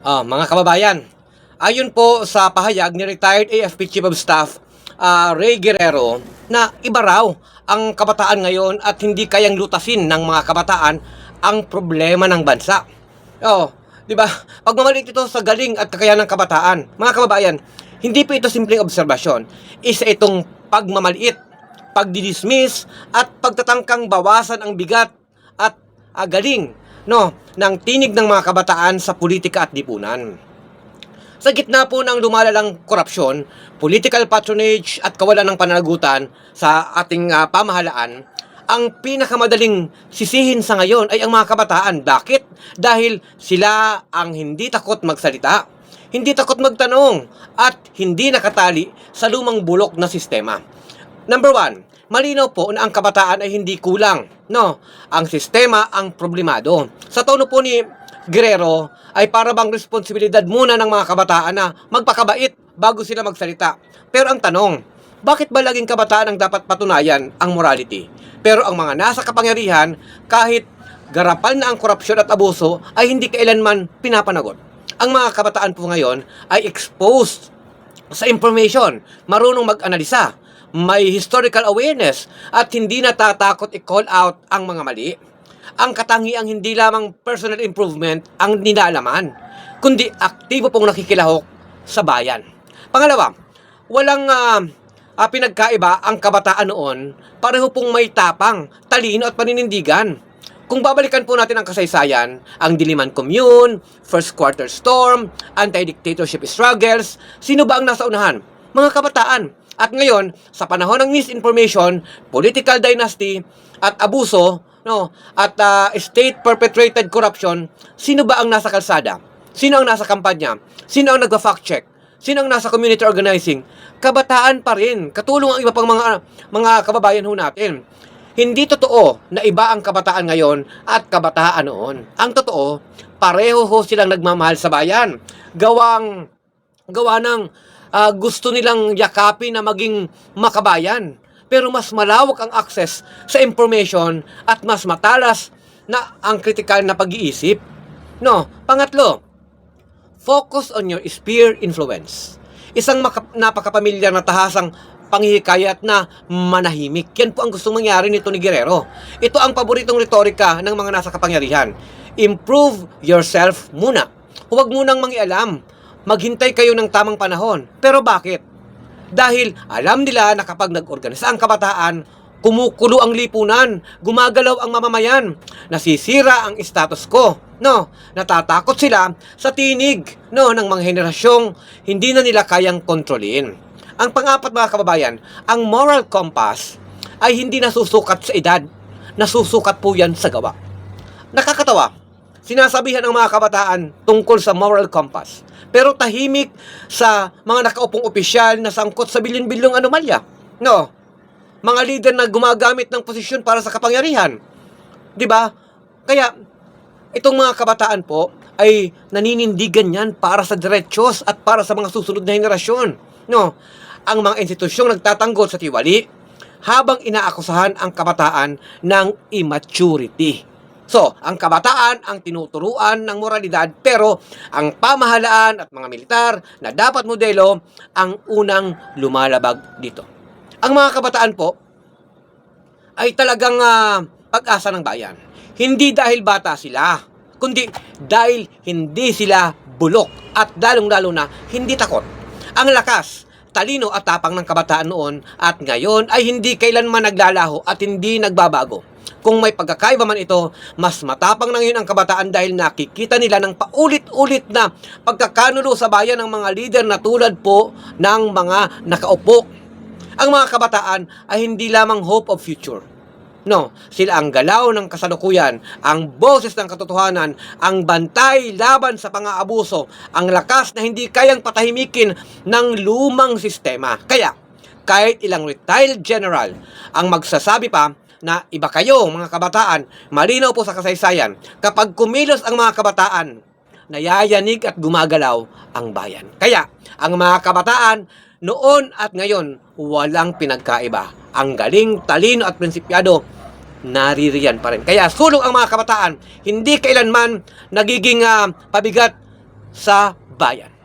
Mga kababayan, ayon po sa pahayag ni retired AFP Chief of Staff Ray Guerrero na iba raw ang kabataan ngayon at hindi kayang lutasin ng mga kabataan ang problema ng bansa. Di ba? Pagmamaliit ito sa galing at kakayahan ng kabataan. Mga kababayan, hindi po ito simpleng obserbasyon. Isa itong pagmamaliit, pagdidismiss at pagtatangkang bawasan ang bigat at galing ng tinig ng mga kabataan sa politika at lipunan. Sa gitna po ng lumalalang korupsyon, political patronage at kawalan ng pananagutan sa ating pamahalaan, ang pinakamadaling sisihin sa ngayon ay ang mga kabataan. Bakit? Dahil sila ang hindi takot magsalita, hindi takot magtanong, at hindi nakatali sa lumang bulok na sistema. Number one, malinaw po na ang kabataan ay hindi kulang. Ang sistema ang problemado. Sa tono po ni Guerrero ay para bang responsibilidad muna ng mga kabataan na magpakabait bago sila magsalita. Pero ang tanong, bakit ba laging kabataan ang dapat patunayan ang morality? Pero ang mga nasa kapangyarihan, kahit garapal na ang korupsyon at abuso, ay hindi kailanman pinapanagot. Ang mga kabataan po ngayon ay exposed sa information, marunong mag-analisa, may historical awareness, at hindi natatakot i-call out ang mga mali. Ang katangiang hindi lamang personal improvement ang ninalaman, kundi aktibo pong nakikilahok sa bayan. Pangalawa, walang pinagkaiba ang kabataan noon, pareho pong may tapang, talino at paninindigan. Kung babalikan po natin ang kasaysayan, ang Diliman Commune, First Quarter Storm, anti-dictatorship struggles, sino ba ang nasa unahan? Mga kabataan. At ngayon, sa panahon ng misinformation, political dynasty at abuso, at state-perpetrated corruption, sino ba ang nasa kalsada? Sino ang nasa kampanya? Sino ang nagpa-fact check? Sino ang nasa community organizing? Kabataan pa rin. Katulong ang iba pang mga kababayan ho natin. Hindi totoo na iba ang kabataan ngayon at kabataan noon. Ang totoo, pareho ho silang nagmamahal sa bayan. Gawa ng gusto nilang yakapin na maging makabayan. Pero mas malawak ang access sa information at mas matalas na ang kritikal na pag-iisip. Pangatlo, focus on your sphere influence. Isang napakapamilyar na tahasang panghihikayat na manahimik. Yan po ang gustong mangyari nito ni Guerrero. Ito ang paboritong retorika ng mga nasa kapangyarihan. Improve yourself muna. Huwag munang mangialam. Maghintay kayo ng tamang panahon. Pero bakit? Dahil alam nila na kapag nag-organisa ang kabataan, kumukulo ang lipunan, gumagalaw ang mamamayan, nasisira ang status quo. Natatakot sila sa tinig ng mga henerasyong hindi na nila kayang kontrolin. Ang pang-apat, mga kababayan, ang moral compass ay hindi nasusukat sa edad, nasusukat po yan sa gawa. Nakakatawa, sinasabihan ng mga kabataan tungkol sa moral compass, pero tahimik sa mga nakaupong opisyal na sangkot sa bilyon-bilyong anomalya. Mga leader na gumagamit ng posisyon para sa kapangyarihan. Diba? Kaya, itong mga kabataan po ay naninindigan yan para sa diretsyon at para sa mga susunod na henerasyon. Ang mga institusyong nagtatanggol sa tiwali habang inaakusahan ang kabataan ng immaturity. So, ang kabataan ang tinuturuan ng moralidad, pero ang pamahalaan at mga militar na dapat modelo ang unang lumalabag dito. Ang mga kabataan po ay talagang pag-asa ng bayan. Hindi dahil bata sila, kundi dahil hindi sila bulok at lalong-lalo na hindi takot. Ang lakas, talino at tapang ng kabataan noon at ngayon ay hindi kailanman naglalaho at hindi nagbabago. Kung may pagkakaiba man ito, mas matapang na ngayon ang kabataan dahil nakikita nila ng paulit-ulit na pagkakanulo sa bayan ng mga lider na tulad po ng mga nakaupo. Ang mga kabataan ay hindi lamang hope of future. Sila ang galaw ng kasalukuyan, ang boses ng katotohanan, ang bantay laban sa pang-aabuso, ang lakas na hindi kayang patahimikin ng lumang sistema. Kaya, kahit ilang retired general ang magsasabi pa na iba kayo, mga kabataan, malinaw po sa kasaysayan, kapag kumilos ang mga kabataan, nayayanig at gumagalaw ang bayan. Kaya, ang mga kabataan, noon at ngayon, walang pinagkaiba. Ang galing, talino at prinsipyado, naririyan pa rin. Kaya sulong ang mga kabataan, hindi kailanman nagiging pabigat sa bayan.